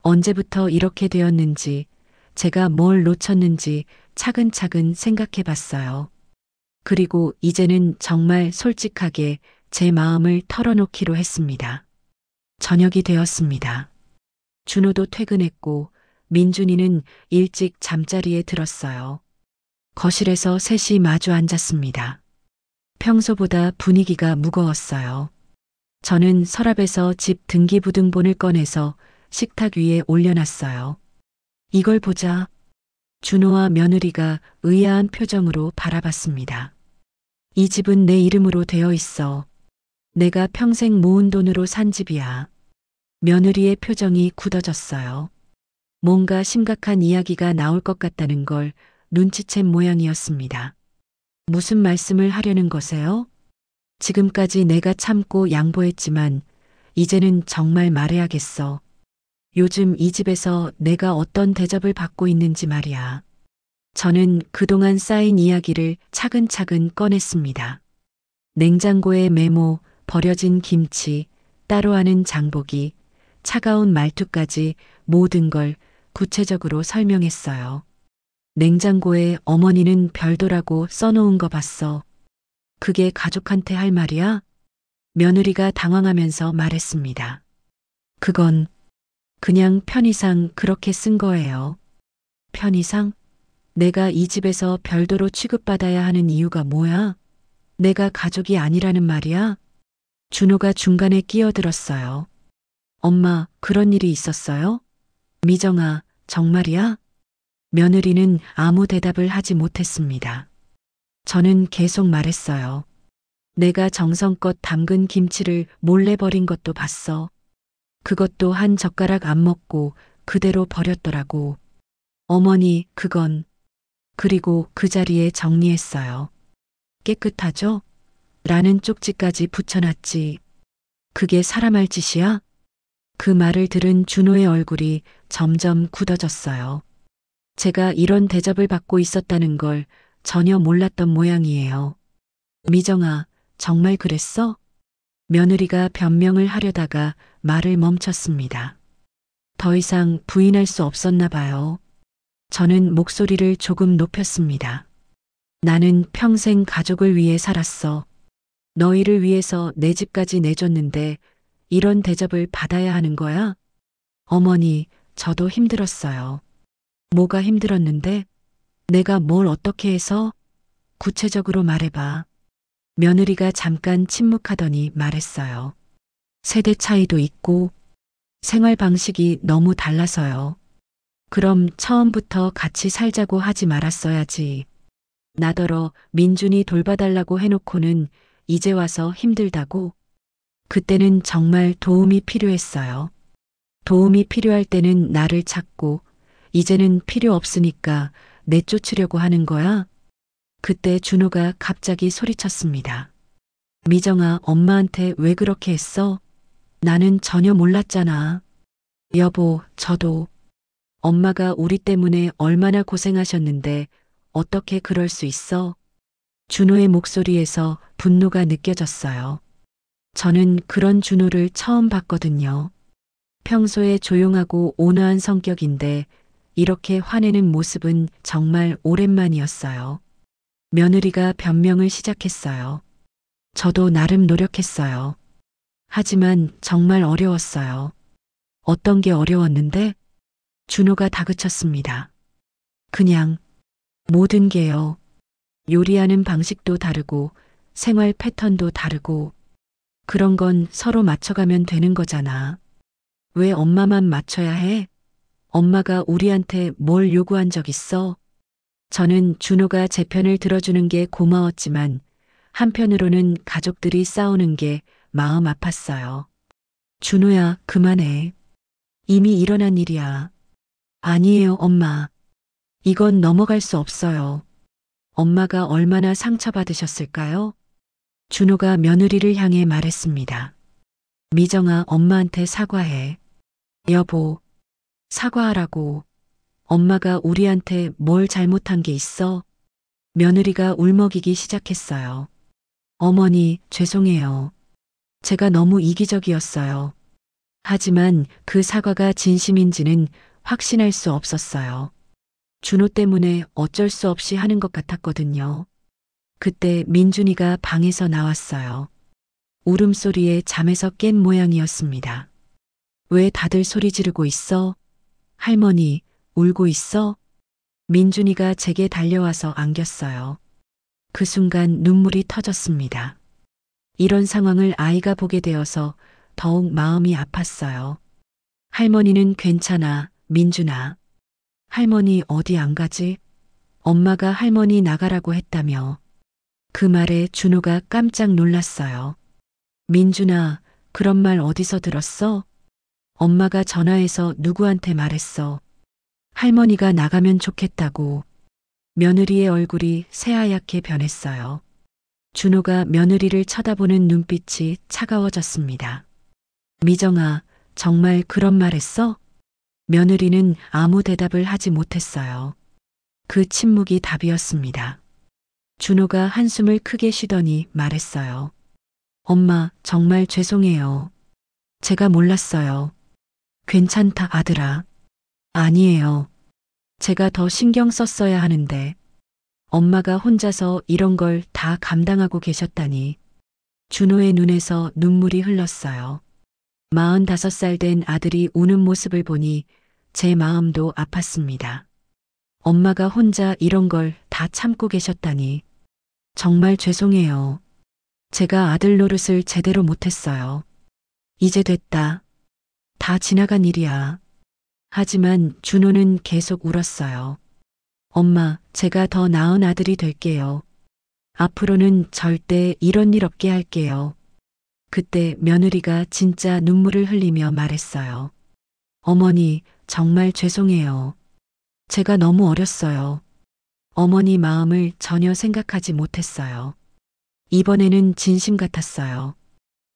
언제부터 이렇게 되었는지, 제가 뭘 놓쳤는지 차근차근 생각해 봤어요. 그리고 이제는 정말 솔직하게 제 마음을 털어놓기로 했습니다. 저녁이 되었습니다. 준호도 퇴근했고 민준이는 일찍 잠자리에 들었어요. 거실에서 셋이 마주 앉았습니다. 평소보다 분위기가 무거웠어요. 저는 서랍에서 집 등기부등본을 꺼내서 식탁 위에 올려놨어요. 이걸 보자. 준호와 며느리가 의아한 표정으로 바라봤습니다. 이 집은 내 이름으로 되어 있어. 내가 평생 모은 돈으로 산 집이야. 며느리의 표정이 굳어졌어요. 뭔가 심각한 이야기가 나올 것 같다는 걸 눈치챈 모양이었습니다. 무슨 말씀을 하려는 거세요? 지금까지 내가 참고 양보했지만 이제는 정말 말해야겠어. 요즘 이 집에서 내가 어떤 대접을 받고 있는지 말이야. 저는 그동안 쌓인 이야기를 차근차근 꺼냈습니다. 냉장고의 메모, 버려진 김치, 따로 하는 장보기, 차가운 말투까지 모든 걸 구체적으로 설명했어요. 냉장고에 어머니는 별도라고 써놓은 거 봤어. 그게 가족한테 할 말이야? 며느리가 당황하면서 말했습니다. 그건 그냥 편의상 그렇게 쓴 거예요. 편의상? 내가 이 집에서 별도로 취급받아야 하는 이유가 뭐야? 내가 가족이 아니라는 말이야? 준호가 중간에 끼어들었어요. 엄마, 그런 일이 있었어요? 미정아, 정말이야? 며느리는 아무 대답을 하지 못했습니다. 저는 계속 말했어요. 내가 정성껏 담근 김치를 몰래 버린 것도 봤어. 그것도 한 젓가락 안 먹고 그대로 버렸더라고. 어머니, 그건. 그리고 그 자리에 정리했어요. 깨끗하죠? 라는 쪽지까지 붙여놨지. 그게 사람 할 짓이야? 그 말을 들은 준호의 얼굴이 점점 굳어졌어요. 제가 이런 대접을 받고 있었다는 걸 전혀 몰랐던 모양이에요. 미정아, 정말 그랬어? 며느리가 변명을 하려다가 말을 멈췄습니다. 더 이상 부인할 수 없었나 봐요. 저는 목소리를 조금 높였습니다. 나는 평생 가족을 위해 살았어. 너희를 위해서 내 집까지 내줬는데 이런 대접을 받아야 하는 거야? 어머니, 저도 힘들었어요. 뭐가 힘들었는데? 내가 뭘 어떻게 해서? 구체적으로 말해봐. 며느리가 잠깐 침묵하더니 말했어요. 세대 차이도 있고 생활 방식이 너무 달라서요. 그럼 처음부터 같이 살자고 하지 말았어야지. 나더러 민준이 돌봐달라고 해놓고는 이제 와서 힘들다고? 그때는 정말 도움이 필요했어요. 도움이 필요할 때는 나를 찾고 이제는 필요 없으니까 내쫓으려고 하는 거야? 그때 준호가 갑자기 소리쳤습니다. 미정아, 엄마한테 왜 그렇게 했어? 나는 전혀 몰랐잖아. 여보, 저도 엄마가 우리 때문에 얼마나 고생하셨는데 어떻게 그럴 수 있어? 준호의 목소리에서 분노가 느껴졌어요. 저는 그런 준호를 처음 봤거든요. 평소에 조용하고 온화한 성격인데 이렇게 화내는 모습은 정말 오랜만이었어요. 며느리가 변명을 시작했어요. 저도 나름 노력했어요. 하지만 정말 어려웠어요. 어떤 게 어려웠는데? 준호가 다그쳤습니다. 그냥 모든 게요. 요리하는 방식도 다르고 생활 패턴도 다르고 그런 건 서로 맞춰가면 되는 거잖아. 왜 엄마만 맞춰야 해? 엄마가 우리한테 뭘 요구한 적 있어? 저는 준호가 제 편을 들어주는 게 고마웠지만 한편으로는 가족들이 싸우는 게 마음 아팠어요. 준호야, 그만해. 이미 일어난 일이야. 아니에요, 엄마. 이건 넘어갈 수 없어요. 엄마가 얼마나 상처받으셨을까요? 준호가 며느리를 향해 말했습니다. 미정아, 엄마한테 사과해. 여보, 사과하라고. 엄마가 우리한테 뭘 잘못한 게 있어? 며느리가 울먹이기 시작했어요. 어머니, 죄송해요. 제가 너무 이기적이었어요. 하지만 그 사과가 진심인지는 확신할 수 없었어요. 준호 때문에 어쩔 수 없이 하는 것 같았거든요. 그때 민준이가 방에서 나왔어요. 울음소리에 잠에서 깬 모양이었습니다. 왜 다들 소리 지르고 있어? 할머니, 울고 있어? 민준이가 제게 달려와서 안겼어요. 그 순간 눈물이 터졌습니다. 이런 상황을 아이가 보게 되어서 더욱 마음이 아팠어요. 할머니는 괜찮아, 민준아. 할머니 어디 안 가지? 엄마가 할머니 나가라고 했다며. 그 말에 준호가 깜짝 놀랐어요. 민준아, 그런 말 어디서 들었어? 엄마가 전화해서 누구한테 말했어. 할머니가 나가면 좋겠다고. 며느리의 얼굴이 새하얗게 변했어요. 준호가 며느리를 쳐다보는 눈빛이 차가워졌습니다. 미정아, 정말 그런 말 했어? 며느리는 아무 대답을 하지 못했어요. 그 침묵이 답이었습니다. 준호가 한숨을 크게 쉬더니 말했어요. 엄마, 정말 죄송해요. 제가 몰랐어요. 괜찮다, 아들아. 아니에요. 제가 더 신경 썼어야 하는데 엄마가 혼자서 이런 걸 다 감당하고 계셨다니. 준호의 눈에서 눈물이 흘렀어요. 45살 된 아들이 우는 모습을 보니 제 마음도 아팠습니다. 엄마가 혼자 이런 걸 다 참고 계셨다니. 정말 죄송해요. 제가 아들 노릇을 제대로 못했어요. 이제 됐다. 다 지나간 일이야. 하지만 준호는 계속 울었어요. 엄마, 제가 더 나은 아들이 될게요. 앞으로는 절대 이런 일 없게 할게요. 그때 며느리가 진짜 눈물을 흘리며 말했어요. 어머니, 정말 죄송해요. 제가 너무 어렸어요. 어머니 마음을 전혀 생각하지 못했어요. 이번에는 진심 같았어요.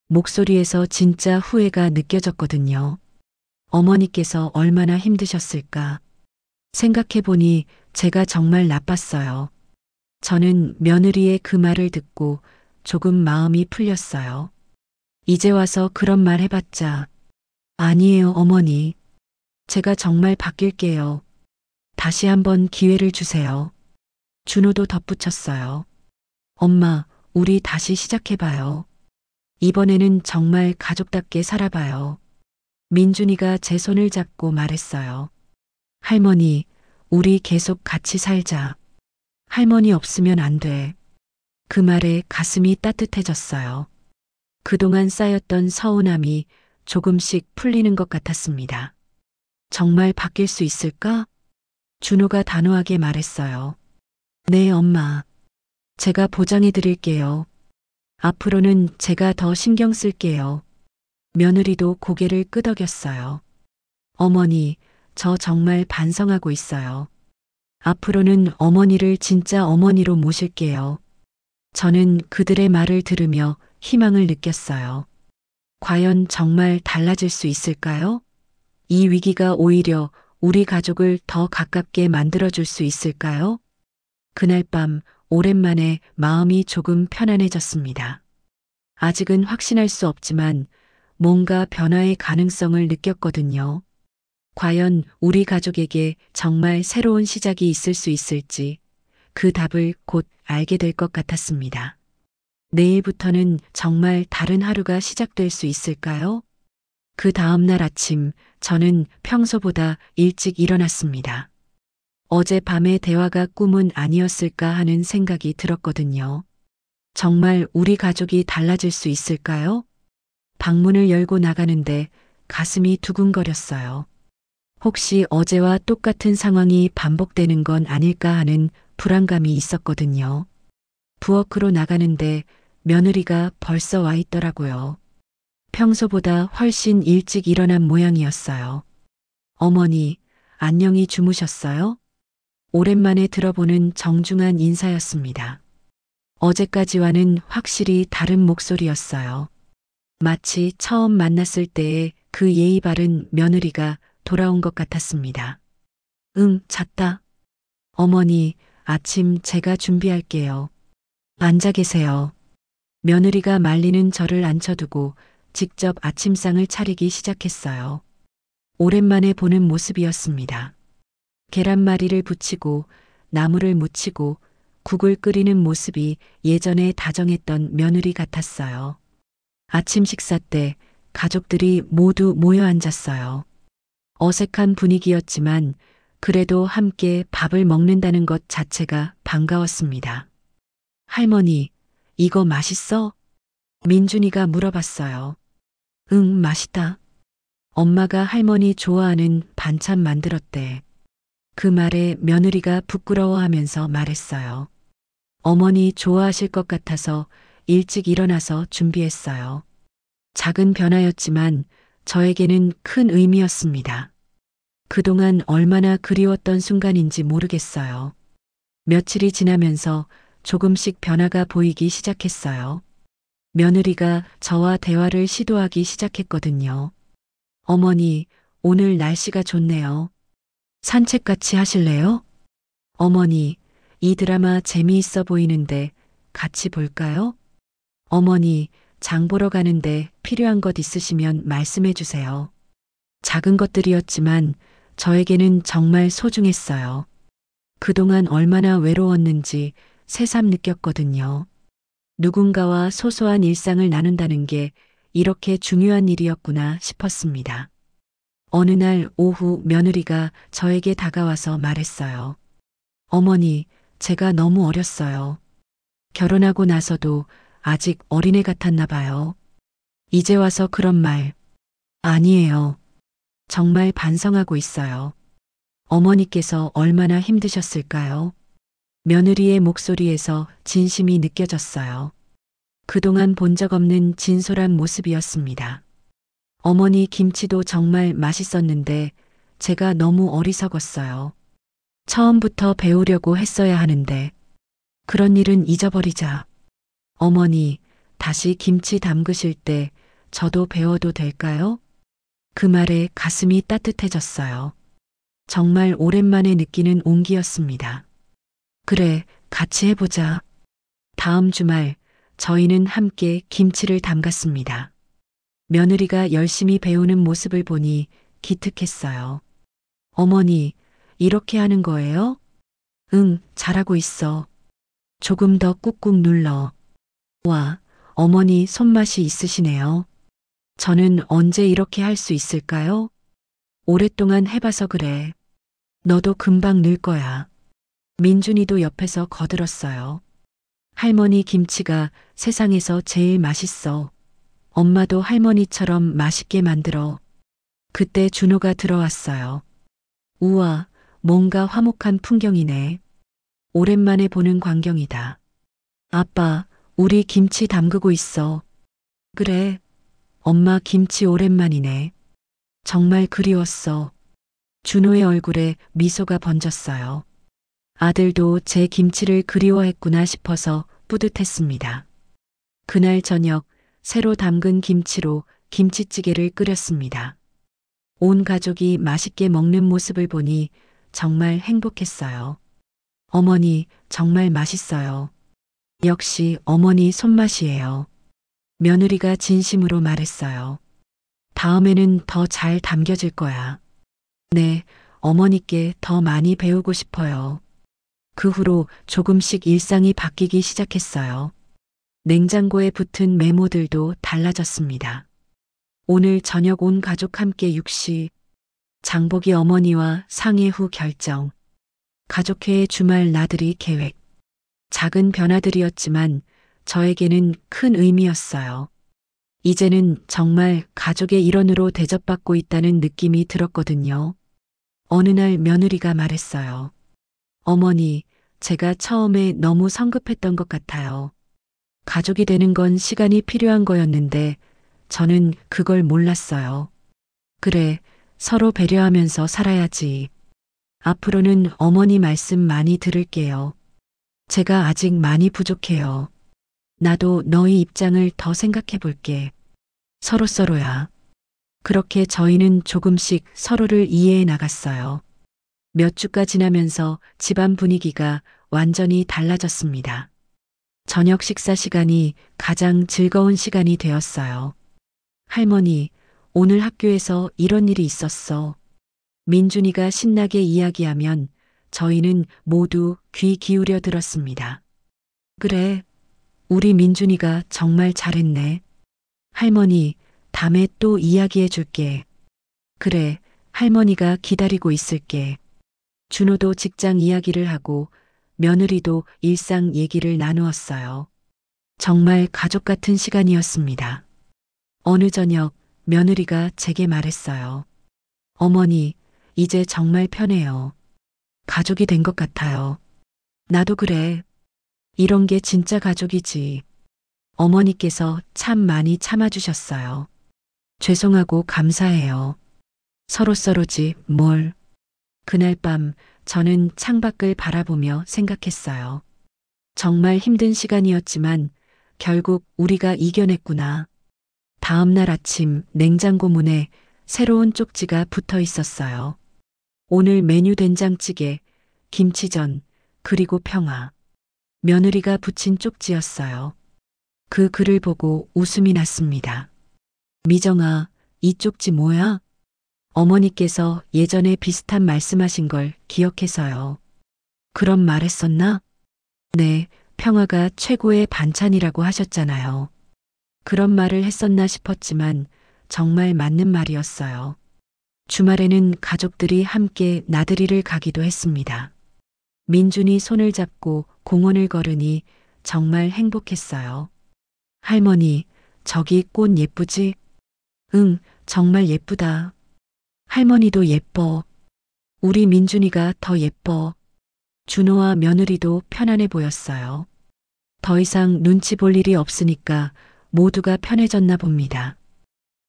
목소리에서 진짜 후회가 느껴졌거든요. 어머니께서 얼마나 힘드셨을까. 생각해보니 제가 정말 나빴어요. 저는 며느리의 그 말을 듣고 조금 마음이 풀렸어요. 이제 와서 그런 말 해봤자. 아니에요, 어머니. 제가 정말 바뀔게요. 다시 한번 기회를 주세요. 준호도 덧붙였어요. 엄마, 우리 다시 시작해봐요. 이번에는 정말 가족답게 살아봐요. 민준이가 제 손을 잡고 말했어요. 할머니, 우리 계속 같이 살자. 할머니 없으면 안 돼. 그 말에 가슴이 따뜻해졌어요. 그동안 쌓였던 서운함이 조금씩 풀리는 것 같았습니다. 정말 바뀔 수 있을까? 준호가 단호하게 말했어요. 네, 엄마. 제가 보장해 드릴게요. 앞으로는 제가 더 신경 쓸게요. 며느리도 고개를 끄덕였어요. 어머니, 저 정말 반성하고 있어요. 앞으로는 어머니를 진짜 어머니로 모실게요. 저는 그들의 말을 들으며 희망을 느꼈어요. 과연 정말 달라질 수 있을까요? 이 위기가 오히려 우리 가족을 더 가깝게 만들어줄 수 있을까요? 그날 밤 오랜만에 마음이 조금 편안해졌습니다. 아직은 확신할 수 없지만 뭔가 변화의 가능성을 느꼈거든요. 과연 우리 가족에게 정말 새로운 시작이 있을 수 있을지 그 답을 곧 알게 될 것 같았습니다. 내일부터는 정말 다른 하루가 시작될 수 있을까요? 그 다음날 아침 저는 평소보다 일찍 일어났습니다. 어젯밤의 대화가 꿈은 아니었을까 하는 생각이 들었거든요. 정말 우리 가족이 달라질 수 있을까요? 방문을 열고 나가는데 가슴이 두근거렸어요. 혹시 어제와 똑같은 상황이 반복되는 건 아닐까 하는 불안감이 있었거든요. 부엌으로 나가는데 며느리가 벌써 와 있더라고요. 평소보다 훨씬 일찍 일어난 모양이었어요. 어머니, 안녕히 주무셨어요? 오랜만에 들어보는 정중한 인사였습니다. 어제까지와는 확실히 다른 목소리였어요. 마치 처음 만났을 때의 그 예의 바른 며느리가 돌아온 것 같았습니다. 응, 잤다. 어머니, 아침 제가 준비할게요. 앉아 계세요. 며느리가 말리는 저를 앉혀두고 직접 아침상을 차리기 시작했어요. 오랜만에 보는 모습이었습니다. 계란말이를 부치고 나물을 무치고 국을 끓이는 모습이 예전에 다정했던 며느리 같았어요. 아침 식사 때 가족들이 모두 모여 앉았어요. 어색한 분위기였지만 그래도 함께 밥을 먹는다는 것 자체가 반가웠습니다. 할머니, 이거 맛있어? 민준이가 물어봤어요. 응, 맛있다. 엄마가 할머니 좋아하는 반찬 만들었대. 그 말에 며느리가 부끄러워하면서 말했어요. 어머니 좋아하실 것 같아서 일찍 일어나서 준비했어요. 작은 변화였지만 저에게는 큰 의미였습니다. 그동안 얼마나 그리웠던 순간인지 모르겠어요. 며칠이 지나면서 조금씩 변화가 보이기 시작했어요. 며느리가 저와 대화를 시도하기 시작했거든요. 어머니, 오늘 날씨가 좋네요. 산책 같이 하실래요? 어머니, 이 드라마 재미있어 보이는데 같이 볼까요? 어머니, 장 보러 가는데 필요한 것 있으시면 말씀해 주세요. 작은 것들이었지만 저에게는 정말 소중했어요. 그동안 얼마나 외로웠는지 새삼 느꼈거든요. 누군가와 소소한 일상을 나눈다는 게 이렇게 중요한 일이었구나 싶었습니다. 어느 날 오후 며느리가 저에게 다가와서 말했어요. 어머니, 제가 너무 어렸어요. 결혼하고 나서도 아직 어린애 같았나 봐요. 이제 와서 그런 말. 아니에요. 정말 반성하고 있어요. 어머니께서 얼마나 힘드셨을까요? 며느리의 목소리에서 진심이 느껴졌어요. 그동안 본 적 없는 진솔한 모습이었습니다. 어머니 김치도 정말 맛있었는데 제가 너무 어리석었어요. 처음부터 배우려고 했어야 하는데 그런 일은 잊어버리자. 어머니, 다시 김치 담그실 때 저도 배워도 될까요? 그 말에 가슴이 따뜻해졌어요. 정말 오랜만에 느끼는 온기였습니다. 그래, 같이 해보자. 다음 주말 저희는 함께 김치를 담갔습니다. 며느리가 열심히 배우는 모습을 보니 기특했어요. 어머니, 이렇게 하는 거예요? 응, 잘하고 있어. 조금 더 꾹꾹 눌러. 와, 어머니 손맛이 있으시네요. 저는 언제 이렇게 할 수 있을까요? 오랫동안 해봐서 그래. 너도 금방 늘 거야. 민준이도 옆에서 거들었어요. 할머니 김치가 세상에서 제일 맛있어. 엄마도 할머니처럼 맛있게 만들어. 그때 준호가 들어왔어요. 우와, 뭔가 화목한 풍경이네. 오랜만에 보는 광경이다. 아빠, 우리 김치 담그고 있어. 그래. 엄마 김치 오랜만이네. 정말 그리웠어. 준호의 얼굴에 미소가 번졌어요. 아들도 제 김치를 그리워했구나 싶어서 뿌듯했습니다. 그날 저녁 새로 담근 김치로 김치찌개를 끓였습니다. 온 가족이 맛있게 먹는 모습을 보니 정말 행복했어요. 어머니, 정말 맛있어요. 역시 어머니 손맛이에요. 며느리가 진심으로 말했어요. 다음에는 더 잘 담겨질 거야. 네, 어머니께 더 많이 배우고 싶어요. 그 후로 조금씩 일상이 바뀌기 시작했어요. 냉장고에 붙은 메모들도 달라졌습니다. 오늘 저녁 온 가족 함께 육시, 장보기 어머니와 상해 후 결정, 가족회의 주말 나들이 계획. 작은 변화들이었지만 저에게는 큰 의미였어요. 이제는 정말 가족의 일원으로 대접받고 있다는 느낌이 들었거든요. 어느 날 며느리가 말했어요. 어머니, 제가 처음에 너무 성급했던 것 같아요. 가족이 되는 건 시간이 필요한 거였는데 저는 그걸 몰랐어요. 그래, 서로 배려하면서 살아야지. 앞으로는 어머니 말씀 많이 들을게요. 제가 아직 많이 부족해요. 나도 너희 입장을 더 생각해 볼게. 서로서로야. 그렇게 저희는 조금씩 서로를 이해해 나갔어요. 몇 주가 지나면서 집안 분위기가 완전히 달라졌습니다. 저녁 식사 시간이 가장 즐거운 시간이 되었어요. 할머니, 오늘 학교에서 이런 일이 있었어. 민준이가 신나게 이야기하면 저희는 모두 귀 기울여 들었습니다. 그래, 우리 민준이가 정말 잘했네. 할머니, 다음에 또 이야기해 줄게. 그래, 할머니가 기다리고 있을게. 준호도 직장 이야기를 하고 며느리도 일상 얘기를 나누었어요. 정말 가족 같은 시간이었습니다. 어느 저녁 며느리가 제게 말했어요. 어머니, 이제 정말 편해요. 가족이 된 것 같아요. 나도 그래. 이런 게 진짜 가족이지. 어머니께서 참 많이 참아주셨어요. 죄송하고 감사해요. 서로서로지 뭘. 그날 밤 저는 창밖을 바라보며 생각했어요. 정말 힘든 시간이었지만 결국 우리가 이겨냈구나. 다음 날 아침 냉장고 문에 새로운 쪽지가 붙어 있었어요. 오늘 메뉴 된장찌개, 김치전, 그리고 평화. 며느리가 붙인 쪽지였어요. 그 글을 보고 웃음이 났습니다. 미정아, 이 쪽지 뭐야? 어머니께서 예전에 비슷한 말씀하신 걸 기억해서요. 그런 말 했었나? 네, 평화가 최고의 반찬이라고 하셨잖아요. 그런 말을 했었나 싶었지만 정말 맞는 말이었어요. 주말에는 가족들이 함께 나들이를 가기도 했습니다. 민준이 손을 잡고 공원을 걸으니 정말 행복했어요. 할머니, 저기 꽃 예쁘지? 응, 정말 예쁘다. 할머니도 예뻐. 우리 민준이가 더 예뻐. 준호와 며느리도 편안해 보였어요. 더 이상 눈치 볼 일이 없으니까 모두가 편해졌나 봅니다.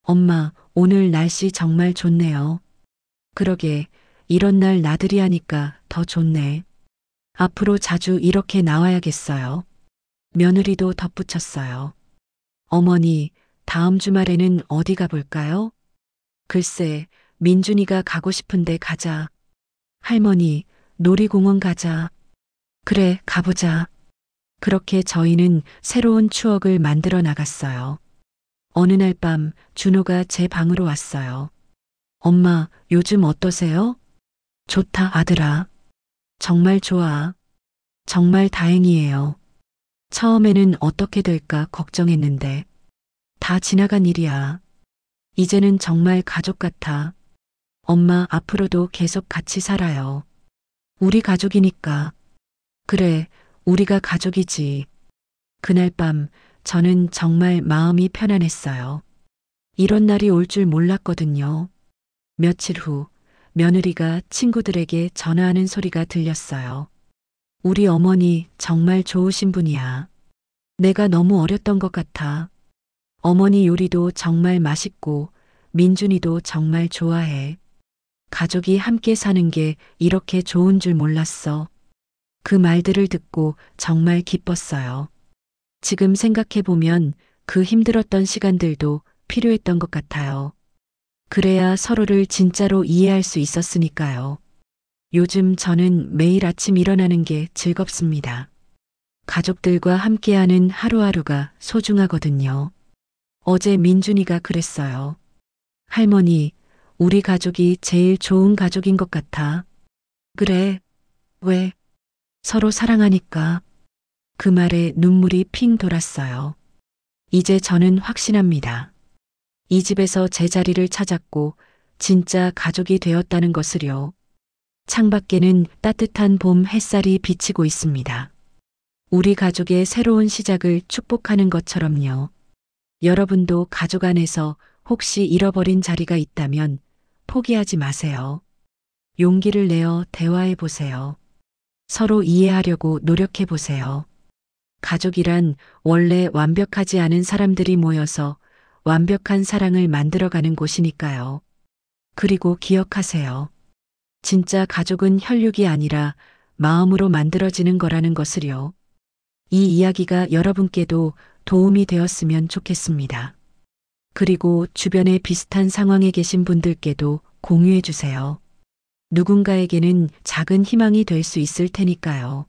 엄마, 오늘 날씨 정말 좋네요. 그러게, 이런 날 나들이 하니까 더 좋네. 앞으로 자주 이렇게 나와야겠어요. 며느리도 덧붙였어요. 어머니, 다음 주말에는 어디 가볼까요? 글쎄, 민준이가 가고 싶은데 가자. 할머니, 놀이공원 가자. 그래, 가보자. 그렇게 저희는 새로운 추억을 만들어 나갔어요. 어느 날 밤 준호가 제 방으로 왔어요. 엄마, 요즘 어떠세요? 좋다, 아들아. 정말 좋아. 정말 다행이에요. 처음에는 어떻게 될까 걱정했는데 다 지나간 일이야. 이제는 정말 가족 같아. 엄마, 앞으로도 계속 같이 살아요. 우리 가족이니까. 그래, 우리가 가족이지. 그날 밤 저는 정말 마음이 편안했어요. 이런 날이 올 줄 몰랐거든요. 며칠 후 며느리가 친구들에게 전화하는 소리가 들렸어요. 우리 어머니 정말 좋으신 분이야. 내가 너무 어렸던 것 같아. 어머니 요리도 정말 맛있고 민준이도 정말 좋아해. 가족이 함께 사는 게 이렇게 좋은 줄 몰랐어. 그 말들을 듣고 정말 기뻤어요. 지금 생각해보면 그 힘들었던 시간들도 필요했던 것 같아요. 그래야 서로를 진짜로 이해할 수 있었으니까요. 요즘 저는 매일 아침 일어나는 게 즐겁습니다. 가족들과 함께하는 하루하루가 소중하거든요. 어제 민준이가 그랬어요. 할머니, 우리 가족이 제일 좋은 가족인 것 같아. 그래. 왜? 서로 사랑하니까. 그 말에 눈물이 핑 돌았어요. 이제 저는 확신합니다. 이 집에서 제 자리를 찾았고 진짜 가족이 되었다는 것을요. 창밖에는 따뜻한 봄 햇살이 비치고 있습니다. 우리 가족의 새로운 시작을 축복하는 것처럼요. 여러분도 가족 안에서 혹시 잃어버린 자리가 있다면 포기하지 마세요. 용기를 내어 대화해 보세요. 서로 이해하려고 노력해 보세요. 가족이란 원래 완벽하지 않은 사람들이 모여서 완벽한 사랑을 만들어가는 곳이니까요. 그리고 기억하세요. 진짜 가족은 혈육이 아니라 마음으로 만들어지는 거라는 것을요. 이 이야기가 여러분께도 도움이 되었으면 좋겠습니다. 그리고 주변에 비슷한 상황에 계신 분들께도 공유해 주세요. 누군가에게는 작은 희망이 될 수 있을 테니까요.